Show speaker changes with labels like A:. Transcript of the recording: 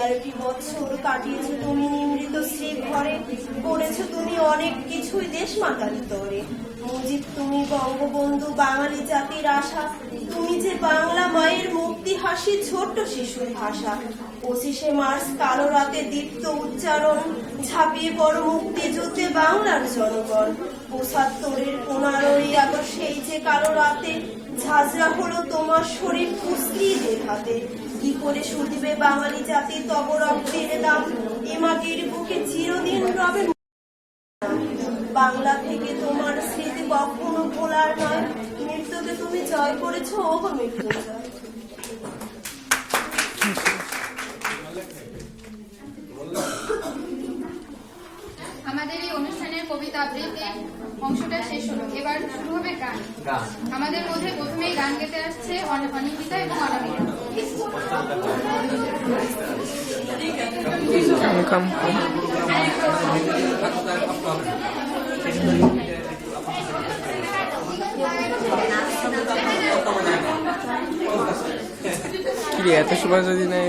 A: 11টি বছর কাটিয়েছ তুমি নিমৃত শ্রী ঘরে, করেছ তুমি অনেক কিছুই দেশ মাতার তরে। মুজিব তুমি বঙ্গবন্ধু বাঙালি জাতির আশা, তুমি যে বাংলা মায়ের মুক্তি হাসি ছোট্ট শিশুর ভাষা। 25শে মার্চ কালো রাতে দীপ্ত উচ্চারণ, ঝাঁপিয়ে পড়ো মুক্তিযুদ্ধে বাংলার জনগণ। 75-এর 15ই আগস্ট সেই যে কালো রাতে, ঝাঁঝরা হলো তোমার শরীর কুস্তিদের হাতে। কি করে শুধিবে বাঙালি জাতি তব রক্তের দাম, এ মাটির বুকে চিরদিন রবে। বাংলা থেকে তোমার স্মৃতি কখনো ভোলার নয়, মৃত্যুকে তুমি জয় করেছ ওহ মৃত্যুঞ্জয়।
B: আমাদের এই অনুষ্ঠানের কবিতা আবৃত্তির অংশটা শেষ হলো, এবার শুরু হবে গান। আমাদের মধ্যে প্রথমেই গান গেতে আসছে অনিন্দিতা এবং অনামিকা।
C: কি রে এত সময় যদি নাই